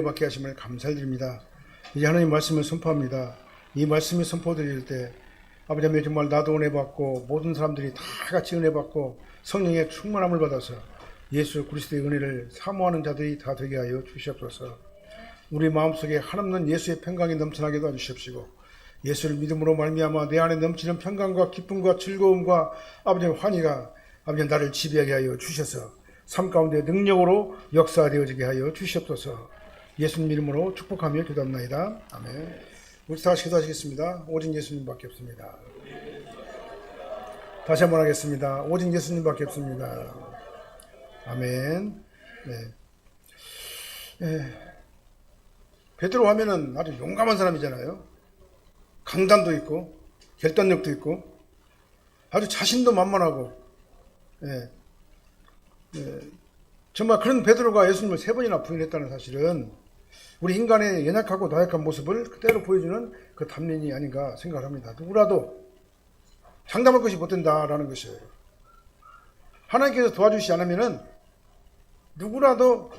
받게 하심을 감사드립니다. 이제 하나님 말씀을 선포합니다. 이 말씀을 선포드릴 때 아버지 하나님 정말 나도 은혜 받고 모든 사람들이 다 같이 은혜 받고 성령의 충만함을 받아서 예수 그리스도의 은혜를 사모하는 자들이 다 되게 하여 주시옵소서. 우리 마음속에 한없는 예수의 평강이 넘쳐나게 도와주시옵시고 예수를 믿음으로 말미암아 내 안에 넘치는 평강과 기쁨과 즐거움과 아버지 환희가 아버지 나를 지배하게 하여 주셔서 삶 가운데 능력으로 역사되어지게 하여 주시옵소서. 예수님 이름으로 축복하며 기도합나이다. 아멘. 우리 다시 기도하시겠습니다. 오직 예수님밖에 없습니다. 다시 한번 하겠습니다. 오직 예수님밖에 없습니다. 아멘. 네. 베드로 하면은 아주 용감한 사람이잖아요. 강단도 있고 결단력도 있고 아주 자신도 만만하고 정말 그런 베드로가 예수님을 3번이나 부인했다는 사실은 우리 인간의 연약하고 나약한 모습을 그대로 보여주는 그 담론이 아닌가 생각을 합니다. 누구라도 장담할 것이 못된다라는 것이에요. 하나님께서 도와주시지 않으면은 누구라도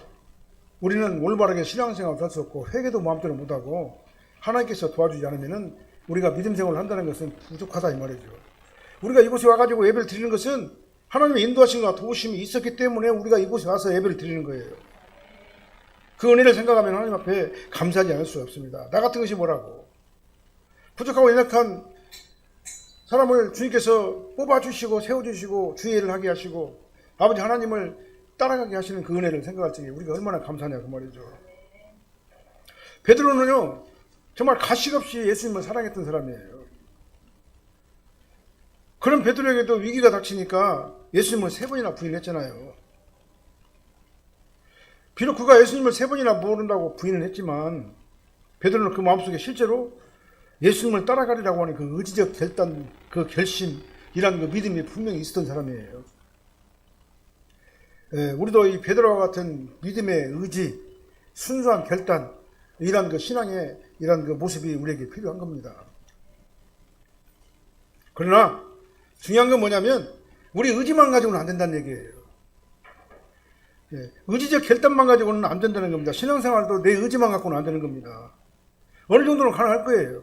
우리는 올바르게 신앙생활을 할 수 없고 회개도 마음대로 못하고 하나님께서 도와주지 않으면은 우리가 믿음생활을 한다는 것은 부족하다 이 말이죠. 우리가 이곳에 와가지고 예배를 드리는 것은 하나님의 인도하심과 도우심이 있었기 때문에 우리가 이곳에 와서 예배를 드리는 거예요. 그 은혜를 생각하면 하나님 앞에 감사하지 않을 수 없습니다. 나 같은 것이 뭐라고. 부족하고 연약한 사람을 주님께서 뽑아주시고 세워주시고 주의 일을 하게 하시고 아버지 하나님을 따라가게 하시는 그 은혜를 생각할 적에 우리가 얼마나 감사하냐 그 말이죠. 베드로는요 정말 가식없이 예수님을 사랑했던 사람이에요. 그런 베드로에게도 위기가 닥치니까 예수님을 3번이나 부인했잖아요. 비록 그가 예수님을 3번이나 모른다고 부인을 했지만 베드로는 그 마음속에 실제로 예수님을 따라가리라고 하는 그 의지적 결단, 그 결심이라는 그 믿음이 분명히 있었던 사람이에요. 우리도 이 베드로와 같은 믿음의 의지, 순수한 결단, 이런 그 신앙의 이런 그 모습이 우리에게 필요한 겁니다. 그러나 중요한 건 뭐냐면 우리 의지만 가지고는 안 된다는 얘기예요. 의지적 결단만 가지고는 안 된다는 겁니다. 신앙생활도 내 의지만 갖고는 안 되는 겁니다. 어느 정도는 가능할 거예요.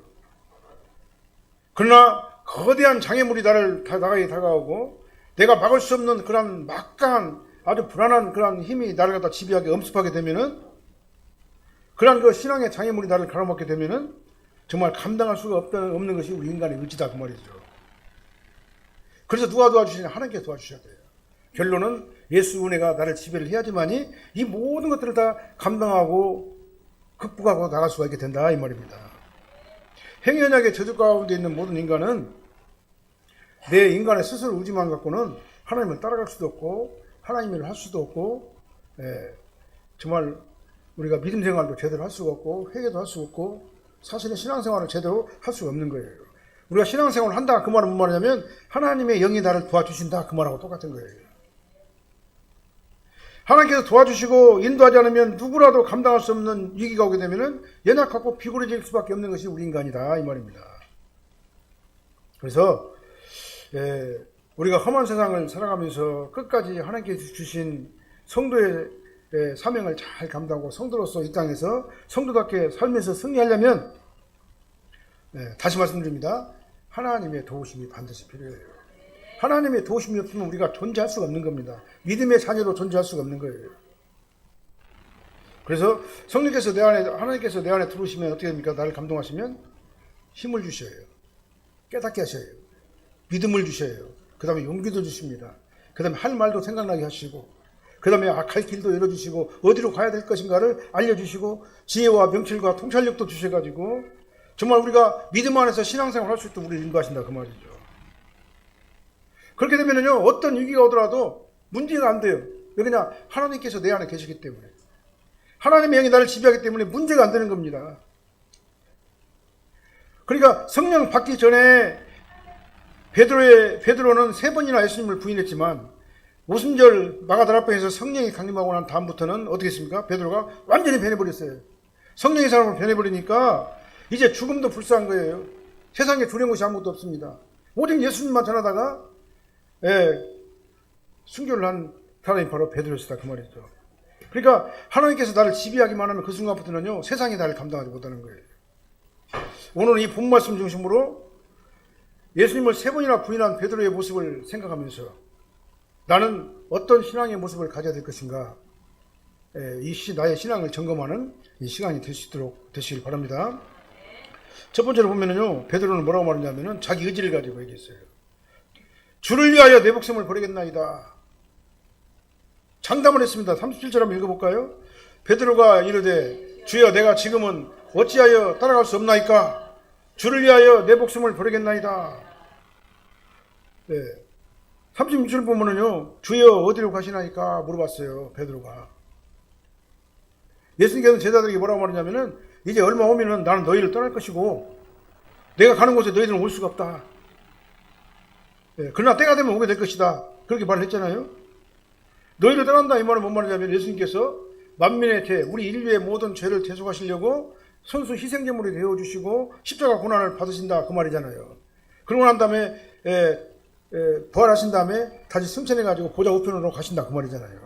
그러나 거대한 장애물이 나를 나가게 다가오고 내가 막을 수 없는 그런 막강한 아주 불안한 그런 힘이 나를 갖다 지배하게 엄습하게 되면은 그런 그 신앙의 장애물이 나를 가로막게 되면은 정말 감당할 수가 없는 것이 우리 인간의 의지다 그 말이죠. 그래서 누가 도와주시냐? 하나님께서 도와주셔야 돼요. 결론은 예수 은혜가 나를 지배를 해야지만이 이 모든 것들을 다 감당하고 극복하고 나갈 수가 있게 된다 이 말입니다. 행연약의 저주 가운데 있는 모든 인간은 내 인간의 스스로 의지만 갖고는 하나님을 따라갈 수도 없고 하나님 일을 할 수도 없고 정말 우리가 믿음 생활도 제대로 할 수가 없고 회개도 할 수가 없고 사실은 신앙생활을 제대로 할 수가 없는 거예요. 우리가 신앙생활을 한다 그 말은 무슨 말이냐면 하나님의 영이 나를 도와주신다 그 말하고 똑같은 거예요. 하나님께서 도와주시고 인도하지 않으면 누구라도 감당할 수 없는 위기가 오게 되면 연약하고 비굴해질 수밖에 없는 것이 우리 인간이다 이 말입니다. 그래서 우리가 험한 세상을 살아가면서 끝까지 하나님께서 주신 성도의 사명을 잘 감당하고 성도로서 이 땅에서 성도답게 살면서 승리하려면 다시 말씀드립니다. 하나님의 도우심이 반드시 필요해요. 하나님의 도우심이 없으면 우리가 존재할 수가 없는 겁니다. 믿음의 자녀로 존재할 수가 없는 거예요. 그래서 성령께서 하나님께서 내 안에 들어오시면 어떻게 됩니까? 나를 감동하시면 힘을 주셔요. 깨닫게 하셔요. 믿음을 주셔요. 그 다음에 용기도 주십니다. 그 다음에 할 말도 생각나게 하시고 그 다음에 갈 길도 열어주시고 어디로 가야 될 것인가를 알려주시고 지혜와 명철과 통찰력도 주셔가지고 정말 우리가 믿음 안에서 신앙생활 할 수 있도록 우리를 인도하신다 그 말이죠. 그렇게 되면은요 어떤 위기가 오더라도 문제가 안 돼요. 왜 그냥 하나님께서 내 안에 계시기 때문에 하나님의 영이 나를 지배하기 때문에 문제가 안 되는 겁니다. 그러니까 성령 받기 전에 베드로는 3번이나 예수님을 부인했지만 오순절 마가다라 앞에서 성령이 강림하고 난 다음부터는 어떻게 했습니까? 베드로가 완전히 변해버렸어요. 성령의 사람으로 변해버리니까 이제 죽음도 불쌍한 거예요. 세상에 두려운 것이 아무것도 없습니다. 오직 예수님만 전하다가 순교를 한 사람이 바로 베드로였다 그 말이죠. 그러니까 하나님께서 나를 지배하기만 하면 그 순간부터는요, 세상이 나를 감당하지 못하는 거예요. 오늘 이 본 말씀 중심으로 예수님을 3번이나 부인한 베드로의 모습을 생각하면서 나는 어떤 신앙의 모습을 가져야 될 것인가, 나의 신앙을 점검하는 이 시간이 될 수 있도록 되시길 바랍니다. 첫 번째로 보면은요, 베드로는 뭐라고 말하냐면은 자기 의지를 가지고 얘기했어요. 주를 위하여 내 목숨을 버리겠나이다. 장담을 했습니다. 37절 한번 읽어볼까요? 베드로가 이르되 주여 내가 지금은 어찌하여 따라갈 수 없나이까? 주를 위하여 내 목숨을 버리겠나이다. 네. 36절 보면은요, 주여 어디로 가시나이까 물어봤어요, 베드로가. 예수님께서는 제자들에게 뭐라고 말하냐면은 이제 얼마 오면은 나는 너희를 떠날 것이고 내가 가는 곳에 너희들은 올 수가 없다. 네. 그러나 때가 되면 오게 될 것이다. 그렇게 말을 했잖아요. 너희를 떠난다 이 말은 뭔 말이냐면 예수님께서 만민의 죄, 우리 인류의 모든 죄를 대속하시려고 선수 희생제물이 되어주시고 십자가 고난을 받으신다 그 말이잖아요. 그러고 난 다음에 부활하신 다음에 다시 승천해가지고 보좌 우편으로 가신다 그 말이잖아요.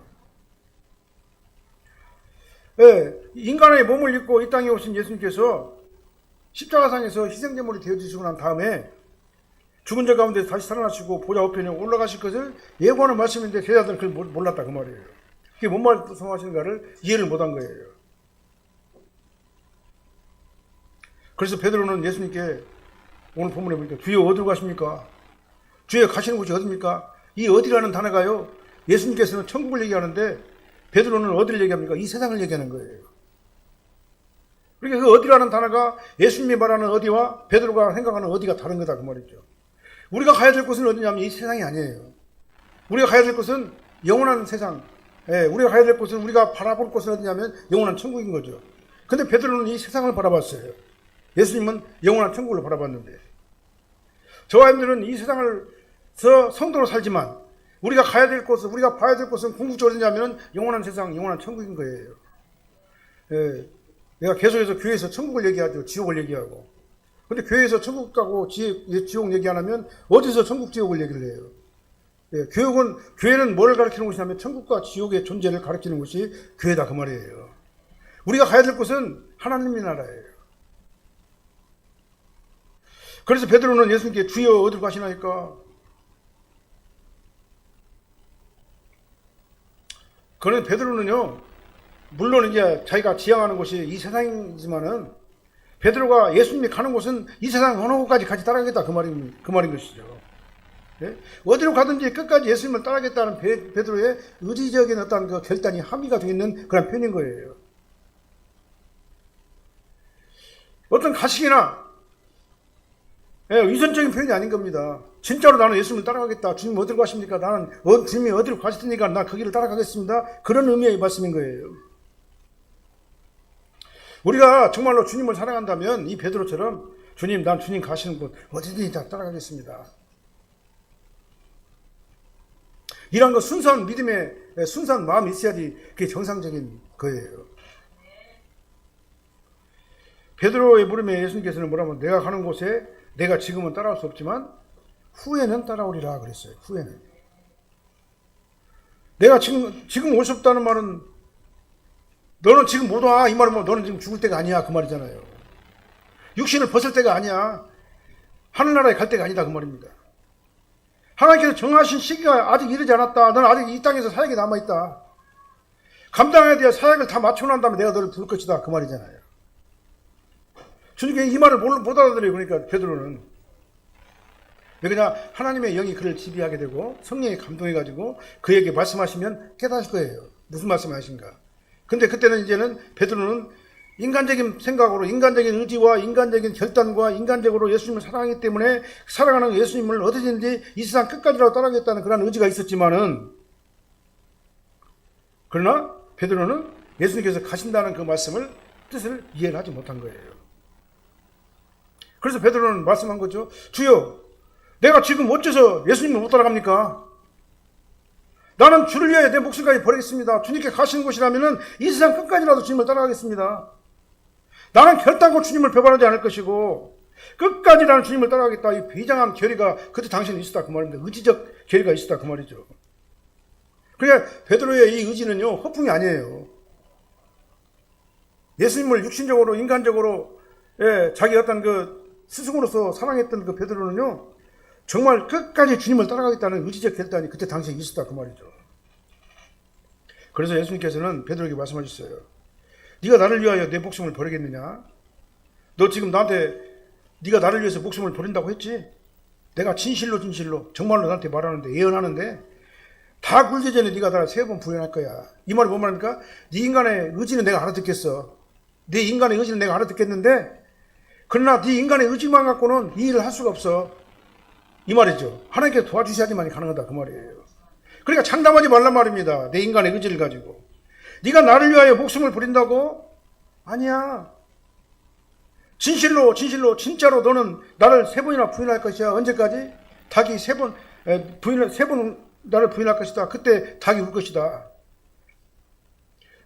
인간의 몸을 입고 이 땅에 오신 예수님께서 십자가상에서 희생제물이 되어주시고 난 다음에 죽은 자 가운데 다시 살아나시고 보좌 우편에 올라가실 것을 예고하는 말씀인데 제자들은 그걸 몰랐다 그 말이에요. 그게 뭔 말씀하시는가를 이해를 못한 거예요. 그래서 베드로는 예수님께 오늘 본문에 보니까 주여 어디로 가십니까? 주여 가시는 곳이 어디입니까? 이 어디라는 단어가요, 예수님께서는 천국을 얘기하는데 베드로는 어디를 얘기합니까? 이 세상을 얘기하는 거예요. 그러니까 그 어디라는 단어가 예수님이 말하는 어디와 베드로가 생각하는 어디가 다른 거다 그 말이죠. 우리가 가야 될 곳은 어디냐면 이 세상이 아니에요. 우리가 가야 될 곳은 영원한 세상. 우리가 가야 될 곳은, 우리가 바라볼 곳은 어디냐면 영원한 천국인 거죠. 근데 베드로는 이 세상을 바라봤어요. 예수님은 영원한 천국을 바라봤는데, 저와 여러분들은 이 세상에서 성도로 살지만 우리가 가야 될 곳은, 우리가 봐야 될 곳은 궁극적으로 어디냐면 영원한 세상, 영원한 천국인 거예요. 내가 계속해서 교회에서 천국을 얘기하죠. 지옥을 얘기하고. 근데 교회에서 천국 가고 지옥 얘기 안 하면 어디서 천국 지옥을 얘기를 해요? 교회는 뭘 가르치는 곳이냐면 천국과 지옥의 존재를 가르치는 곳이 교회다 그 말이에요. 우리가 가야 될 곳은 하나님의 나라예요. 그래서 베드로는 예수님께 주여 어디로 가시나이까? 그런데 베드로는요, 물론 이제 자기가 지향하는 곳이 이 세상이지만은 베드로가 예수님이 가는 곳은 이 세상 어느 곳까지 같이 따라가겠다 그 말인 것이죠. 네? 어디로 가든지 끝까지 예수님을 따라가겠다는 베드로의 의지적인 어떤 그 결단이 함의가 되어 있는 그런 표현인 거예요. 어떤 가식이나 위선적인 표현이 아닌 겁니다. 진짜로 나는 예수님을 따라가겠다. 주님 어디로 가십니까? 나는 주님이 어디로 가시니까 나 그 길을 따라가겠습니다. 그런 의미의 말씀인 거예요. 우리가 정말로 주님을 사랑한다면 이 베드로처럼 주님, 난 주님 가시는 곳 어디든지 다 따라가겠습니다. 이런 거 순수한 믿음의 순수한 마음이 있어야지 그게 정상적인 거예요. 베드로의 물음에 예수님께서는 뭐라면 내가 가는 곳에 내가 지금은 따라올 수 없지만 후에는 따라오리라 그랬어요. 후에는. 내가 지금 올 수 없다는 말은 너는 지금 못 와 이 말은 뭐 너는 지금 죽을 때가 아니야 그 말이잖아요. 육신을 벗을 때가 아니야. 하늘나라에 갈 때가 아니다 그 말입니다. 하나님께서 정하신 시기가 아직 이르지 않았다. 너는 아직 이 땅에서 사역이 남아있다. 감당해야 될 사역을 다 맞춰 난 다음에 내가 너를 부를 것이다 그 말이잖아요. 주님께 이 말을 못 알아들어요. 그러니까 베드로는 그냥 하나님의 영이 그를 지배하게 되고 성령이 감동해가지고 그에게 말씀하시면 깨달을 거예요. 무슨 말씀하신가. 근데 그때는 이제는 베드로는 인간적인 생각으로, 인간적인 의지와 인간적인 결단과 인간적으로 예수님을 사랑하기 때문에 사랑하는 예수님을 어디든지 이 세상 끝까지라도 따라가겠다는 그런 의지가 있었지만은, 그러나 베드로는 예수님께서 가신다는 그 말씀을, 뜻을 이해를 하지 못한 거예요. 그래서 베드로는 말씀한 거죠. 주여, 내가 지금 어째서 예수님을 못 따라갑니까? 나는 주를 위하여 내 목숨까지 버리겠습니다. 주님께 가시는 곳이라면 이 세상 끝까지라도 주님을 따라가겠습니다. 나는 결단코 주님을 배반하지 않을 것이고 끝까지 나는 주님을 따라가겠다. 이 비장한 결의가 그때 당시에는 있었다 그 말입니다. 의지적 결의가 있었다 그 말이죠. 그러니까 베드로의 이 의지는요 허풍이 아니에요. 예수님을 육신적으로 인간적으로 자기 어떤 그 스승으로서 사랑했던 그 베드로는요 정말 끝까지 주님을 따라가겠다는 의지적 결단이 그때 당시에 있었다 그 말이죠. 그래서 예수님께서는 베드로에게 말씀하셨어요. 네가 나를 위하여 내 목숨을 버리겠느냐? 너 지금 나한테 네가 나를 위해서 목숨을 버린다고 했지? 내가 진실로 정말로 나한테 말하는데 예언하는데 다 굴기 전에 네가 나를 3번 부인할 거야. 이 말이 뭔 말입니까? 네 인간의 의지는 내가 알아듣겠어. 네 인간의 의지는 내가 알아듣겠는데 그러나 네 인간의 의지만 갖고는 이 일을 할 수가 없어. 이 말이죠. 하나님께서 도와주셔야지만 가능하다 그 말이에요. 그러니까 장담하지 말란 말입니다. 내 인간의 의지를 가지고. 네가 나를 위하여 목숨을 버린다고? 아니야. 진실로 진짜로 너는 나를 3번이나 부인할 것이야. 언제까지? 닭이 3번 나를 부인할 것이다. 그때 닭이 울 것이다.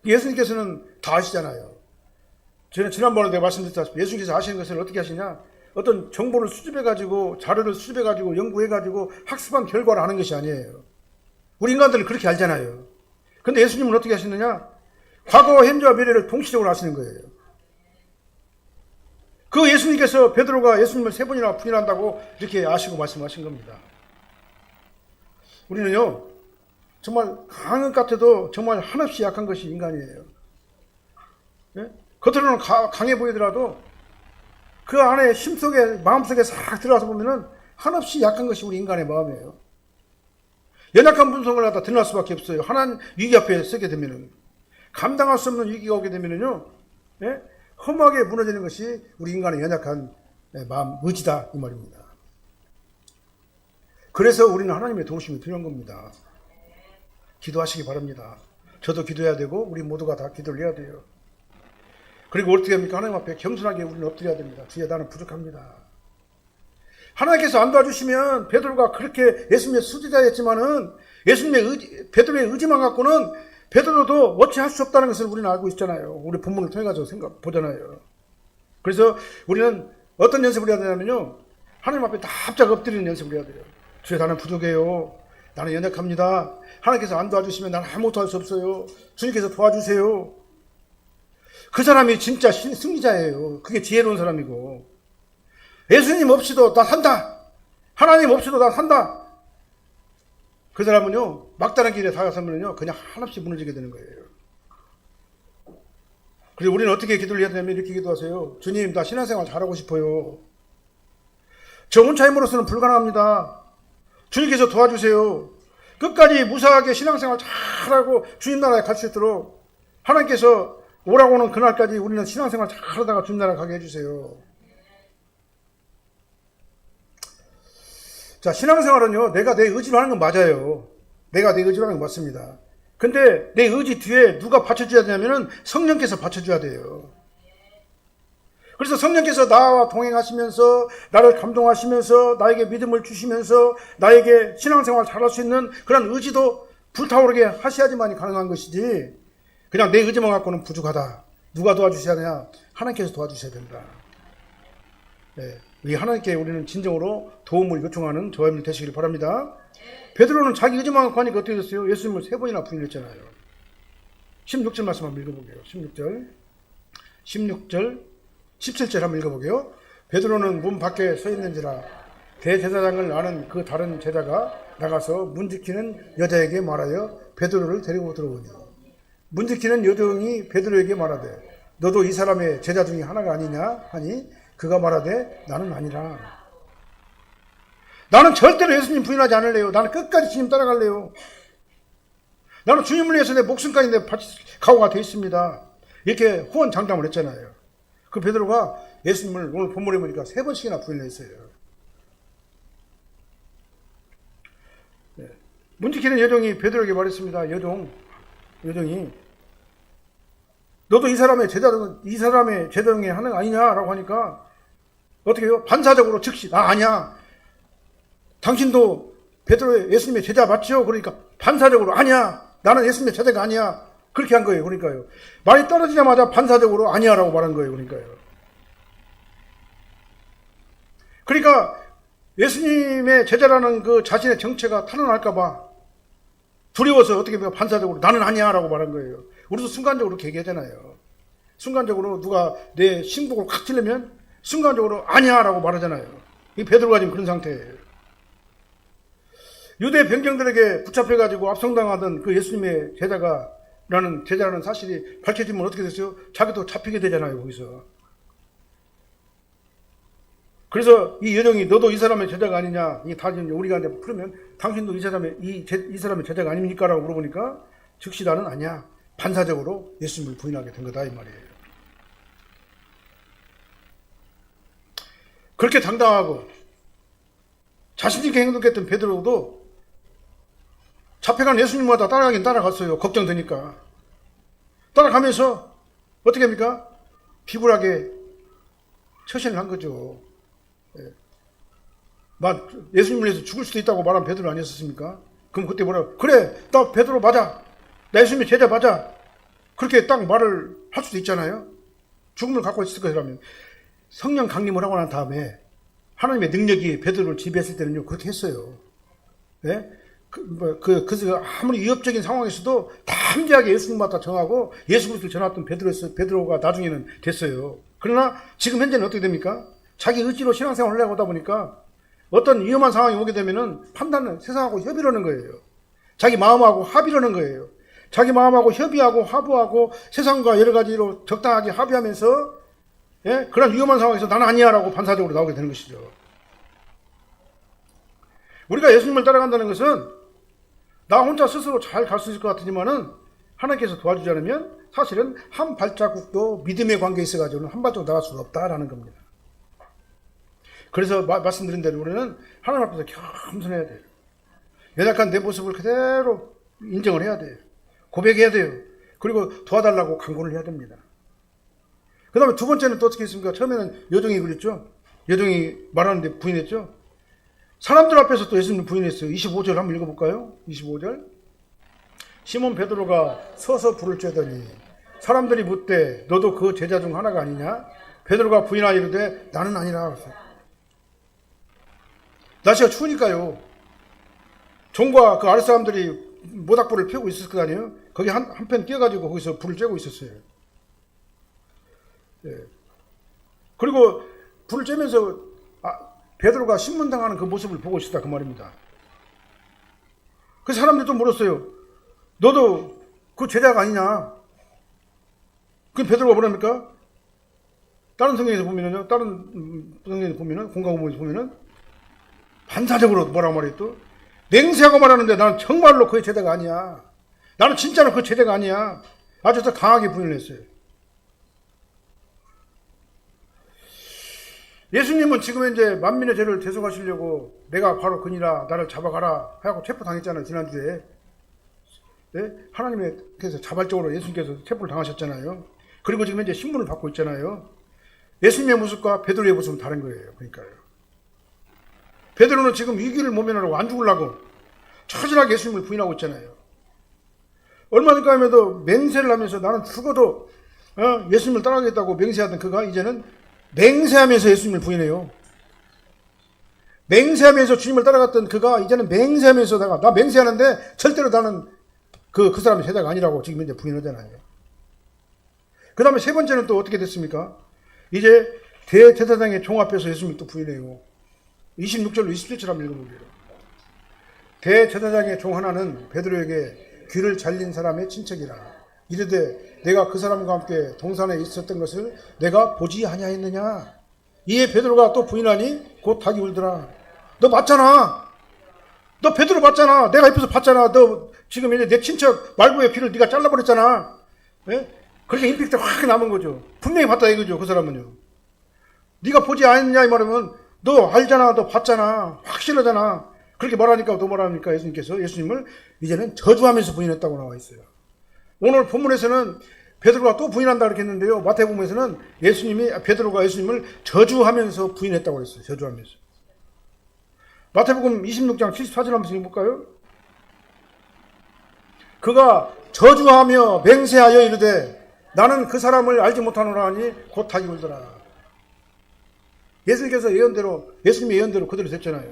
예수님께서는 다 아시잖아요. 저는 지난번에 내가 말씀드렸다시피 예수님께서 아시는 것을 어떻게 하시냐? 어떤 정보를 수집해가지고 자료를 수집해가지고 연구해가지고 학습한 결과를 아는 것이 아니에요. 우리 인간들은 그렇게 알잖아요. 근데 예수님은 어떻게 하시느냐? 과거, 현재와 미래를 동시적으로 아시는 거예요. 그 예수님께서 베드로가 예수님을 3번이나 부인한다고 이렇게 아시고 말씀하신 겁니다. 우리는요 정말 강한 것 같아도 정말 한없이 약한 것이 인간이에요. 예? 겉으로는 강해 보이더라도 그 안에 심속에 마음속에 싹 들어가서 보면은 한없이 약한 것이 우리 인간의 마음이에요. 연약한 분석을 하다 드러날 수밖에 없어요. 하나님 위기 앞에 서게 되면은 감당할 수 없는 위기가 오게 되면은요 험하게 무너지는 것이 우리 인간의 연약한 마음 의지다 이 말입니다. 그래서 우리는 하나님의 도우심이 필요한 겁니다. 기도하시기 바랍니다. 저도 기도해야 되고 우리 모두가 다 기도를 해야 돼요. 그리고 어떻게 합니까? 하나님 앞에 겸손하게 우리는 엎드려야 됩니다. 주여 나는 부족합니다. 하나님께서 안 도와주시면 베드로가 그렇게 예수님의 수제자였지만은 베드로의 의지만 갖고는 베드로도 어찌 할 수 없다는 것을 우리는 알고 있잖아요. 우리 본문을 통해 가지고 보잖아요. 그래서 우리는 어떤 연습을 해야 되냐면요. 하나님 앞에 납작 엎드리는 연습을 해야 돼요. 주여 나는 부족해요. 나는 연약합니다. 하나님께서 안 도와주시면 나는 아무것도 할 수 없어요. 주님께서 도와주세요. 그 사람이 진짜 승리자예요. 그게 지혜로운 사람이고. 예수님 없이도 나 산다. 하나님 없이도 나 산다. 그 사람은요 막다른 길에 다가서면요 그냥 한없이 무너지게 되는 거예요. 그리고 우리는 어떻게 기도를 해야 되냐면 이렇게 기도하세요. 주님 나 신앙생활 잘하고 싶어요. 저 혼자 힘으로서는 불가능합니다. 주님께서 도와주세요. 끝까지 무사하게 신앙생활 잘하고 주님 나라에 갈 수 있도록 하나님께서 오라고 하는 그날까지 우리는 신앙생활 잘하다가 주님 나라에 가게 해주세요. 자, 신앙생활은요 내가 내 의지로 하는 건 맞아요. 내가 내 의지로 하는 건 맞습니다. 근데 내 의지 뒤에 누가 받쳐줘야 되냐면은 성령께서 받쳐줘야 돼요. 그래서 성령께서 나와 동행하시면서 나를 감동하시면서 나에게 믿음을 주시면서 나에게 신앙생활 잘할 수 있는 그런 의지도 불타오르게 하셔야지만이 가능한 것이지 그냥 내 의지만 갖고는 부족하다. 누가 도와주셔야 되냐? 하나님께서 도와주셔야 된다. 네, 이 하나님께 우리는 진정으로 도움을 요청하는 저와 여러분 되시길 바랍니다. 베드로는 자기 의지만 갖고 하니까 어떻게 됐어요? 예수님을 3번이나 부인했잖아요. 16절 말씀 한번 읽어볼게요. 16절 17절 한번 읽어보게요. 베드로는 문 밖에 서 있는지라 대제사장을 아는 그 다른 제자가 나가서 문 지키는 여자에게 말하여 베드로를 데리고 들어오니 문 지키는 여종이 베드로에게 말하되 너도 이 사람의 제자 중에 하나가 아니냐 하니 그가 말하되 나는 아니라. 나는 절대로 예수님 부인하지 않을래요. 나는 끝까지 주님 따라갈래요. 나는 주님을 위해서 내 목숨까지 내 각오가 되어 있습니다. 이렇게 호언장담을 했잖아요. 그 베드로가 예수님을 오늘 본문에 보니까 3번씩이나 부인을 했어요. 네. 문 지키는 여종이 베드로에게 말했습니다. 여종이 너도 이 사람의 제자 중에 하나가 아니냐라고 하니까 어떻게 해요? 반사적으로 즉시 아니야. 당신도 예수님의 제자 맞죠? 그러니까 반사적으로 아니야. 나는 예수님의 제자가 아니야. 그렇게 한 거예요. 그러니까요. 말이 떨어지자마자 반사적으로 아니야라고 말한 거예요. 그러니까 예수님의 제자라는 그 자신의 정체가 탄로날까봐 두려워서 어떻게 보면 반사적으로 나는 아니야라고 말한 거예요. 우리도 순간적으로 그렇게 얘기하잖아요. 순간적으로 누가 내 신복을 확 찔르면 순간적으로 아니야 라고 말하잖아요. 이 베드로가 지금 그런 상태예요. 유대 병정들에게 붙잡혀가지고 압송당하던 그 예수님의 제자라는 사실이 밝혀지면 어떻게 됐어요? 자기도 잡히게 되잖아요, 거기서. 그래서 이 여정이 너도 이 사람의 제자가 아니냐, 이 다 지금 우리가 이제 풀으면 당신도 이 사람의 제자가 아닙니까? 라고 물어보니까 즉시 나는 아니야. 반사적으로 예수님을 부인하게 된 거다, 이 말이에요. 그렇게 당당하고 자신있게 행동했던 베드로도 잡혀간 예수님마다 따라가긴 따라갔어요. 걱정되니까. 따라가면서 어떻게 합니까? 비굴하게 처신을 한 거죠. 예수님을 위해서 죽을 수도 있다고 말한 베드로 아니었습니까? 그럼 그때 뭐라고? 그래, 나 베드로 맞아. 나 예수님의 제자 맞아. 그렇게 딱 말을 할 수도 있잖아요. 죽음을 갖고 있을 거라면. 성령 강림을 하고 난 다음에 하나님의 능력이 베드로를 지배했을 때는요, 그렇게 했어요. 네? 그래서 아무리 위협적인 상황에서도 담대하게 예수님마다 정하고 예수 그리스도를 전했던 베드로가 나중에는 됐어요. 그러나 지금 현재는 어떻게 됩니까? 자기 의지로 신앙생활을 하려고 하다 보니까 어떤 위험한 상황이 오게 되면은 판단은 세상하고 협의를 하는 거예요. 자기 마음하고 합의를 하는 거예요. 자기 마음하고 협의하고 화부하고 세상과 여러 가지로 적당하게 합의하면서 그런 위험한 상황에서 나는 아니야 라고 반사적으로 나오게 되는 것이죠. 우리가 예수님을 따라간다는 것은 나 혼자 스스로 잘 갈 수 있을 것 같지만은 하나님께서 도와주지 않으면 사실은 한 발자국도 믿음의 관계에 있어가지고는 한 발자국 나갈 수가 없다라는 겁니다. 그래서 말씀드린 대로 우리는 하나님 앞에서 겸손해야 돼요. 연약한 내 모습을 그대로 인정을 해야 돼요. 고백해야 돼요. 그리고 도와달라고 간구를 해야 됩니다. 그 다음에 두 번째는 또 어떻게 했습니까? 처음에는 여종이 그랬죠. 여종이 말하는데 부인했죠. 사람들 앞에서 또 예수님 부인했어요. 25절 한번 읽어볼까요? 25절. 시몬 베드로가 서서 불을 쬐더니 사람들이 묻되 너도 그 제자 중 하나가 아니냐? 베드로가 부인하여 이르되 나는 아니라. 날씨가 추우니까요. 종과 그 아랫 사람들이 모닥불을 피우고 있었을 거 아니에요? 거기 한편 끼어가지고 거기서 불을 쬐고 있었어요. 그리고 불을 쬐면서 베드로가 신문당하는 그 모습을 보고 있었다 그 말입니다. 그 사람들이 또 물었어요. 너도 그 제자가 아니냐? 그 베드로가 뭐랍니까? 다른 성경에서 보면은요, 다른 성경에서 보면은, 공과금에서 보면은, 반사적으로 뭐라고 말해요 또? 맹세하고 말하는데 나는 정말로 그의 제자가 아니야. 나는 진짜로 그 제자가 아니야. 아주 더 강하게 부인을 했어요. 예수님은 지금 이제 만민의 죄를 대속하시려고 내가 바로 그니라 나를 잡아가라 하고 체포당했잖아요. 지난주에. 네? 하나님께서 자발적으로 예수님께서 체포를 당하셨잖아요. 그리고 지금 이제 신문을 받고 있잖아요. 예수님의 모습과 베드로의 모습은 다른 거예요. 그러니까요. 베드로는 지금 위기를 모면하려고 안 죽으려고 처절하게 예수님을 부인하고 있잖아요. 얼마 전까지도 맹세를 하면서 나는 죽어도 예수님을 따라가겠다고 맹세하던 그가 이제는 맹세하면서 예수님을 부인해요. 맹세하면서 주님을 따라갔던 그가 이제는 맹세하면서 나 맹세하는데 절대로 나는 그 사람의 제자가 아니라고 지금 이제 부인하잖아요. 그 다음에 세 번째는 또 어떻게 됐습니까? 이제 대제사장의 종 앞에서 예수님을 또 부인해요. 26절로 27절 한번 읽어볼게요. 대제사장의 종 하나는 베드로에게 귀를 잘린 사람의 친척이라 이르되 내가 그 사람과 함께 동산에 있었던 것을 내가 보지 아니하였느냐. 이에 베드로가 또 부인하니 곧 닭이 울더라. 너 맞잖아. 너 베드로 맞잖아. 내가 옆에서 봤잖아. 너 지금 이제 내 친척 말구의 귀를 네가 잘라버렸잖아. 네? 그렇게 임팩트 확 남은 거죠. 분명히 봤다 이거죠. 그 사람은요. 네가 보지 않느냐 이 말하면 너 알잖아. 너 봤잖아. 확실하잖아. 그렇게 말하니까 또 뭐랍니까? 예수님을 이제는 저주하면서 부인했다고 나와 있어요. 오늘 본문에서는 베드로가 또 부인한다 그렇게 했는데요. 마태복음에서는 베드로가 예수님을 저주하면서 부인했다고 그랬어요. 저주하면서. 마태복음 26장 74절 한번 읽어볼까요? 그가 저주하며 맹세하여 이르되 나는 그 사람을 알지 못하노라 하니 곧 닭이 울더라. 예수님께서 예수님의 예언대로 그대로 됐잖아요.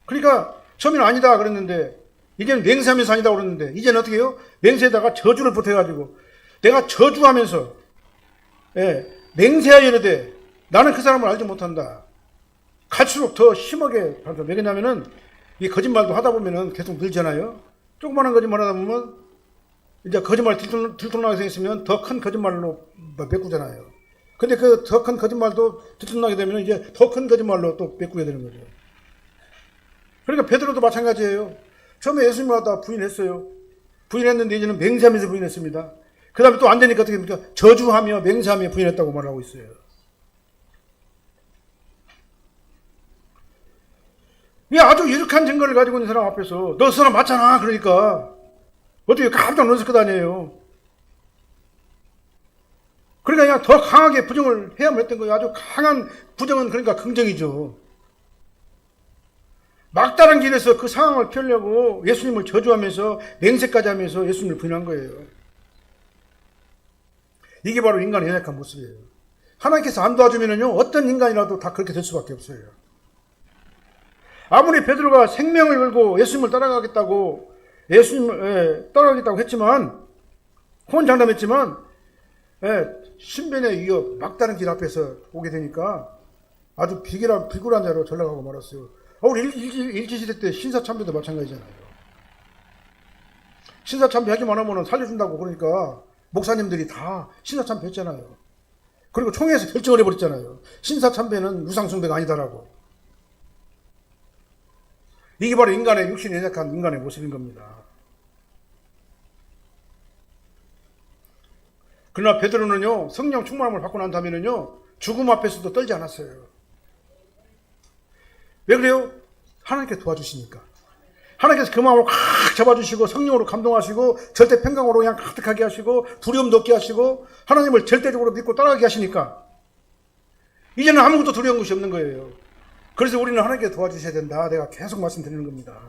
그러니까 처음에는 아니다 그랬는데 이제는 맹세하면서 아니다 그랬는데 이제는 어떻게 해요? 맹세에다가 저주를 보태가지고 내가 저주하면서 맹세하여 이르되 나는 그 사람을 알지 못한다. 갈수록 더 심하게 받아. 왜냐면은 이 거짓말도 하다 보면은 계속 늘잖아요. 조그마한 거짓말 하다 보면 이제 거짓말 들통나게 생겼으면 더 큰 거짓말로 메꾸잖아요. 근데 그 더 큰 거짓말도 들통나게 되면 이제 더 큰 거짓말로 또 메꾸게 되는 거죠. 그러니까 베드로도 마찬가지예요. 처음에 예수님을 갖다 부인했어요. 부인했는데 이제는 맹세하면서 부인했습니다. 그 다음에 또 안 되니까 어떻게 됩니까? 저주하며 맹세하며 부인했다고 말하고 있어요. 이 아주 유력한 증거를 가지고 있는 사람 앞에서 너 사람 맞잖아. 그러니까 어떻게 깜짝 놀라서 그 다녀요. 그러니까 그냥 더 강하게 부정을 해야만 했던 거예요. 아주 강한 부정은 그러니까 긍정이죠. 막다른 길에서 그 상황을 피하려고 예수님을 저주하면서 맹세까지 하면서 예수님을 부인한 거예요. 이게 바로 인간의 연약한 모습이에요. 하나님께서 안 도와주면요 어떤 인간이라도 다 그렇게 될 수밖에 없어요. 아무리 베드로가 생명을 걸고 예수님을 따라가겠다고 했지만 호언장담했지만 신변의 위협 막다른 길 앞에서 오게 되니까 아주 비굴한 자로 전락하고 말았어요. 우리 일제시대 때 신사참배도 마찬가지잖아요. 신사참배 하기만 하면 살려준다고 그러니까 목사님들이 다 신사참배 했잖아요. 그리고 총회에서 결정을 해버렸잖아요. 신사참배는 우상숭배가 아니다라고. 이게 바로 인간의 육신에 연약한 인간의 모습인 겁니다. 그러나 베드로는요 성령 충만함을 받고 난 다음에는요 죽음 앞에서도 떨지 않았어요. 왜 그래요? 하나님께 도와주시니까. 하나님께서 그 마음을 꽉 잡아주시고 성령으로 감동하시고 절대 평강으로 그냥 가득하게 하시고 두려움도 없게 하시고 하나님을 절대적으로 믿고 따라가게 하시니까 이제는 아무것도 두려운 것이 없는 거예요. 그래서 우리는 하나님께 도와주셔야 된다. 내가 계속 말씀드리는 겁니다.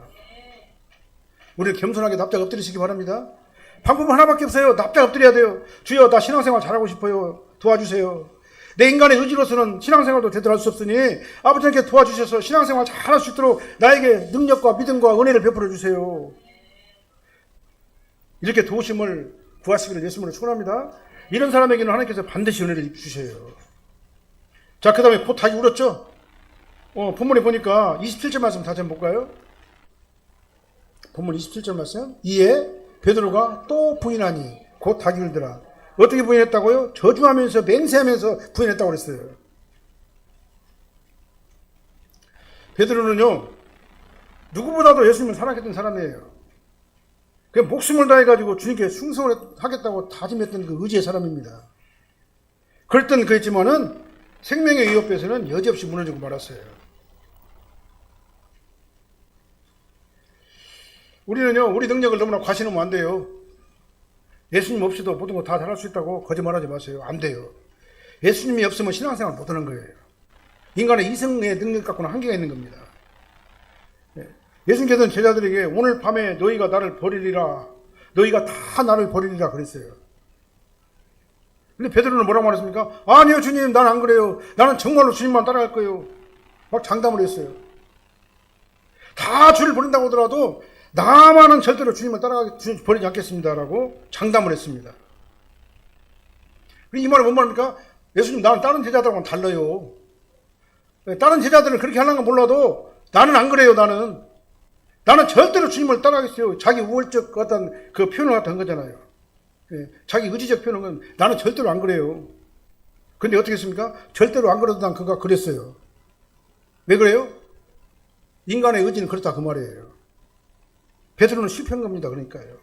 우리는 겸손하게 납작 엎드리시기 바랍니다. 방법은 하나밖에 없어요. 납작 엎드려야 돼요. 주여 나 신앙생활 잘하고 싶어요. 도와주세요. 내 인간의 의지로서는 신앙생활도 제대로 할 수 없으니 아버지께 도와주셔서 신앙생활 잘할 수 있도록 나에게 능력과 믿음과 은혜를 베풀어 주세요. 이렇게 도우심을 구하시기를 예수님으로 축원합니다. 이런 사람에게는 하나님께서 반드시 은혜를 주셔요. 자, 그 다음에 곧 닭이 울었죠? 본문에 보니까 27절 말씀 다시 한번 볼까요? 본문 27절 말씀. 이에 베드로가 또 부인하니 곧 닭이 울더라. 어떻게 부인했다고요? 저주하면서 맹세하면서 부인했다고 그랬어요. 베드로는요 누구보다도 예수님을 사랑했던 사람이에요. 그 목숨을 다해가지고 주님께 충성을 하겠다고 다짐했던 그 의지의 사람입니다. 그랬던 그랬지만은 생명의 위협에서는 여지없이 무너지고 말았어요. 우리는요 우리 능력을 너무나 과신하면 안 돼요. 예수님 없이도 모든 거 다 잘할 수 있다고 거짓말하지 마세요. 안 돼요. 예수님이 없으면 신앙생활 못하는 거예요. 인간의 이성의 능력 갖고는 한계가 있는 겁니다. 예수님께서는 제자들에게 오늘 밤에 너희가 나를 버리리라. 너희가 다 나를 버리리라 그랬어요. 근데 베드로는 뭐라고 말했습니까? 아니요 주님 난 안 그래요. 나는 정말로 주님만 따라갈 거예요. 막 장담을 했어요. 다 주를 버린다고 하더라도 나만은 절대로 주님을 주님 버리지 않겠습니다라고 장담을 했습니다. 이 말은 뭔 말입니까? 예수님 나는 다른 제자들하고는 달라요. 다른 제자들은 그렇게 하는 건 몰라도 나는 안 그래요. 나는 절대로 주님을 따라가겠어요. 자기 우월적 어떤 그 표현을 갖다 한 거잖아요. 자기 의지적 표현은 건 나는 절대로 안 그래요. 근데 어떻게 했습니까? 절대로 안 그래도 난 그가 그랬어요. 왜 그래요? 인간의 의지는 그렇다 그 말이에요. 베드로는 실패한 겁니다. 그러니까요.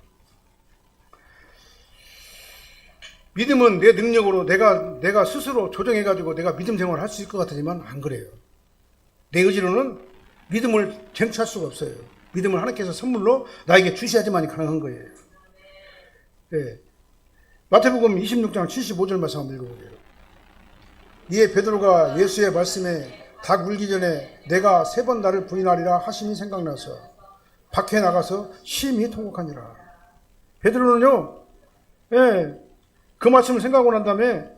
믿음은 내 능력으로 내가 스스로 조정해가지고 내가 믿음 생활을 할 수 있을 것 같지만 안 그래요. 내 의지로는 믿음을 쟁취할 수가 없어요. 믿음을 하나님께서 선물로 나에게 주셔야지만이 가능한 거예요. 네. 마태복음 26장 75절 말씀 한번 읽어보세요. 이에 베드로가 예수의 말씀에 닭 울기 전에 내가 3번 나를 부인하리라 하심이 생각나서 밖에 나가서 심히 통곡하니라. 베드로는요, 그 말씀을 생각하고 난 다음에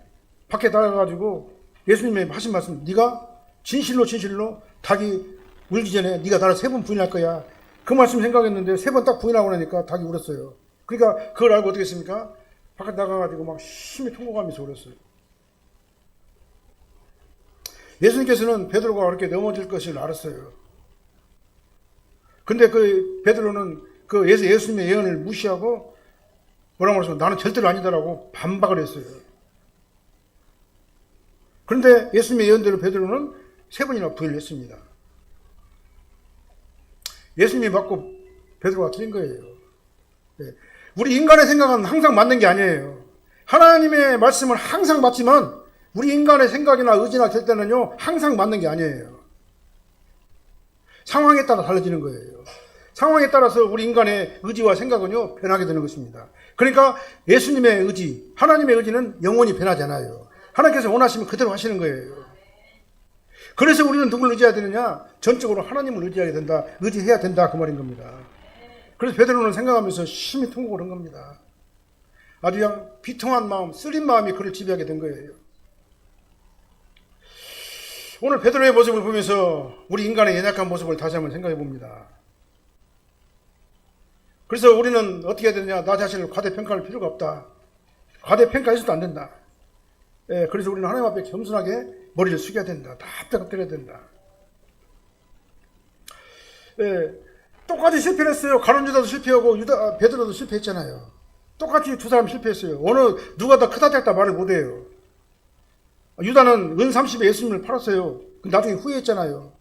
밖에 나가가지고 예수님이 하신 말씀, 네가 진실로 닭이 울기 전에 네가 나를 3번 부인할 거야. 그 말씀 생각했는데 3번 딱 부인하고 나니까 닭이 울었어요. 그러니까 그걸 알고 어떻게 했습니까? 밖에 나가가지고 막 심히 통곡하면서 울었어요. 예수님께서는 베드로가 그렇게 넘어질 것을 알았어요. 근데 그 베드로는 그 예수님의 예언을 무시하고 뭐라고 해서 나는 절대로 아니다라고 반박을 했어요. 그런데 예수님의 예언대로 베드로는 3번이나 부인을 했습니다. 예수님이 맞고 베드로가 틀린 거예요. 우리 인간의 생각은 항상 맞는 게 아니에요. 하나님의 말씀은 항상 맞지만 우리 인간의 생각이나 의지나 결단은요 항상 맞는 게 아니에요. 상황에 따라 달라지는 거예요. 상황에 따라서 우리 인간의 의지와 생각은요 변하게 되는 것입니다. 그러니까 예수님의 의지, 하나님의 의지는 영원히 변하지 않아요. 하나님께서 원하시면 그대로 하시는 거예요. 그래서 우리는 누구를 의지해야 되느냐? 전적으로 하나님을 의지해야 된다 그 말인 겁니다. 그래서 베드로는 생각하면서 심히 통곡을 한 겁니다. 아주 그냥 비통한 마음, 쓰린 마음이 그를 지배하게 된 거예요. 오늘 베드로의 모습을 보면서 우리 인간의 연약한 모습을 다시 한번 생각해 봅니다. 그래서 우리는 어떻게 해야 되느냐? 나 자신을 과대평가할 필요가 없다. 과대평가해서도 안 된다. 그래서 우리는 하나님 앞에 겸손하게 머리를 숙여야 된다. 다 합작엎드려야 된다. 똑같이 실패를 했어요. 가룟 유다도 실패하고 베드로도 실패했잖아요. 똑같이 두 사람 실패했어요. 누가 더 크다 작다 말을 못해요. 유다는 은 30에 예수님을 팔았어요. 나중에 후회했잖아요.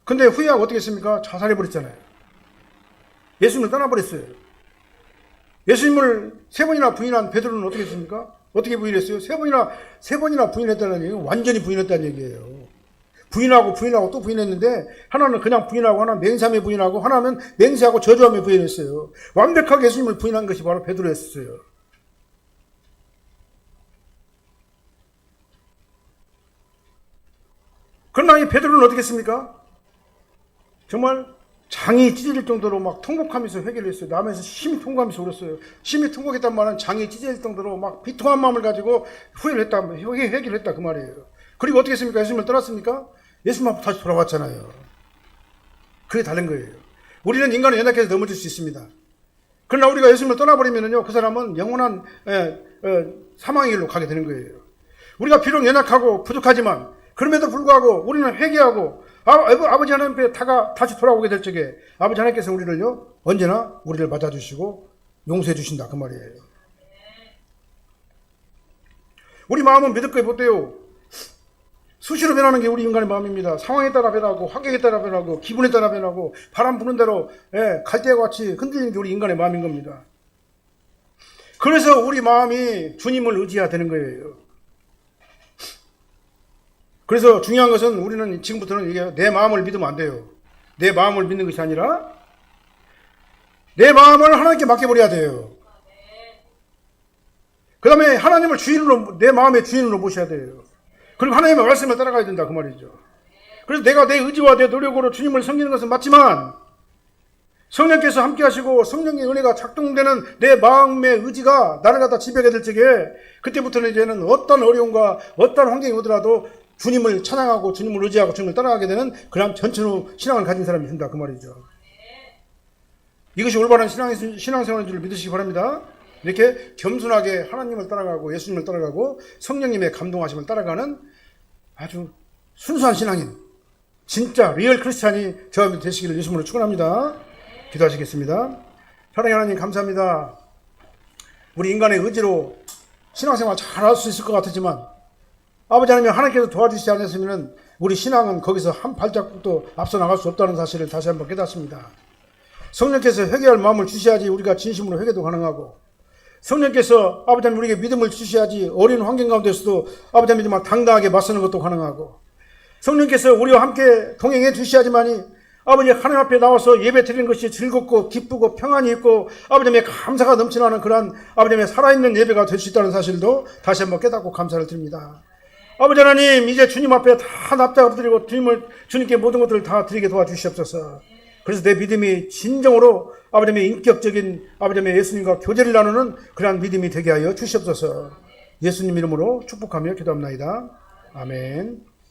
근데 후회하고 어떻게 했습니까? 자살해버렸잖아요. 예수님을 떠나버렸어요. 예수님을 3번이나 부인한 베드로는 어떻게 했습니까? 어떻게 부인했어요? 3번이나 부인했다는 얘기는 완전히 부인했다는 얘기예요. 부인하고 또 부인했는데 하나는 그냥 부인하고 하나는 맹세하며 부인하고 하나는 맹세하고 저주하며 부인했어요. 완벽하게 예수님을 부인한 것이 바로 베드로였어요. 그러나 이 베드로는 어떻게 했습니까? 정말 장이 찢어질 정도로 막 통곡하면서 회개를 했어요. 남에서 심히 통곡하면서 울었어요. 심히 통곡했단 말은 장이 찢어질 정도로 막 비통한 마음을 가지고 회개를 했다 그 말이에요. 그리고 어떻게 했습니까? 예수님을 떠났습니까? 예수님 앞으로 다시 돌아왔잖아요. 그게 다른 거예요. 우리는 인간은 연약해서 넘어질 수 있습니다. 그러나 우리가 예수님을 떠나버리면요, 그 사람은 영원한 사망의 길로 가게 되는 거예요. 우리가 비록 연약하고 부족하지만 그럼에도 불구하고 우리는 회개하고 아버지 하나님 앞에 다시 돌아오게 될 적에 아버지 하나님께서 우리를요 언제나 우리를 맞아주시고 용서해 주신다 그 말이에요. 우리 마음은 믿을 거에 못돼요. 수시로 변하는 게 우리 인간의 마음입니다. 상황에 따라 변하고 환경에 따라 변하고 기분에 따라 변하고 바람 부는 대로 갈대와 같이 흔들리는 게 우리 인간의 마음인 겁니다. 그래서 우리 마음이 주님을 의지해야 되는 거예요. 그래서 중요한 것은 우리는 지금부터는 이게 내 마음을 믿으면 안 돼요. 내 마음을 믿는 것이 아니라 내 마음을 하나님께 맡겨버려야 돼요. 그 다음에 하나님을 주인으로 내 마음의 주인으로 모셔야 돼요. 그리고 하나님의 말씀을 따라가야 된다 그 말이죠. 그래서 내가 내 의지와 내 노력으로 주님을 섬기는 것은 맞지만 성령께서 함께 하시고 성령의 은혜가 작동되는 내 마음의 의지가 나를 갖다 지배하게 될 적에 그때부터는 이제는 어떤 어려움과 어떤 환경이 오더라도 주님을 찬양하고 주님을 의지하고 주님을 따라가게 되는 그런 전천후 신앙을 가진 사람이 된다 그 말이죠. 이것이 올바른 신앙생활인 줄 믿으시기 바랍니다. 이렇게 겸손하게 하나님을 따라가고 예수님을 따라가고 성령님의 감동하심을 따라가는 아주 순수한 신앙인 진짜 리얼 크리스찬이 저와 되시기를 예수님으로 축원합니다. 기도하시겠습니다. 사랑하는 하나님 감사합니다. 우리 인간의 의지로 신앙생활 잘할 수 있을 것 같았지만 아버지 하나님 하나님께서 도와주시지 않았으면 우리 신앙은 거기서 한 발자국도 앞서 나갈 수 없다는 사실을 다시 한번 깨닫습니다. 성령께서 회개할 마음을 주셔야지 우리가 진심으로 회개도 가능하고 성령께서 아버지 하나님 우리에게 믿음을 주셔야지 어린 환경 가운데서도 아버지 하나님 당당하게 맞서는 것도 가능하고 성령께서 우리와 함께 동행해 주셔야지만이 아버지 하나님 앞에 나와서 예배 드리는 것이 즐겁고 기쁘고 평안이 있고 아버지 하나님의 감사가 넘쳐나는 그러한 아버지 하나님의 살아있는 예배가 될 수 있다는 사실도 다시 한번 깨닫고 감사를 드립니다. 아버지 하나님 이제 주님 앞에 다 납작 엎드리고 주님께 모든 것들을 다 드리게 도와주시옵소서. 그래서 내 믿음이 진정으로 아버지의 인격적인 아버지의 예수님과 교제를 나누는 그러한 믿음이 되게 하여 주시옵소서. 예수님 이름으로 축복하며 기도합나이다. 아멘.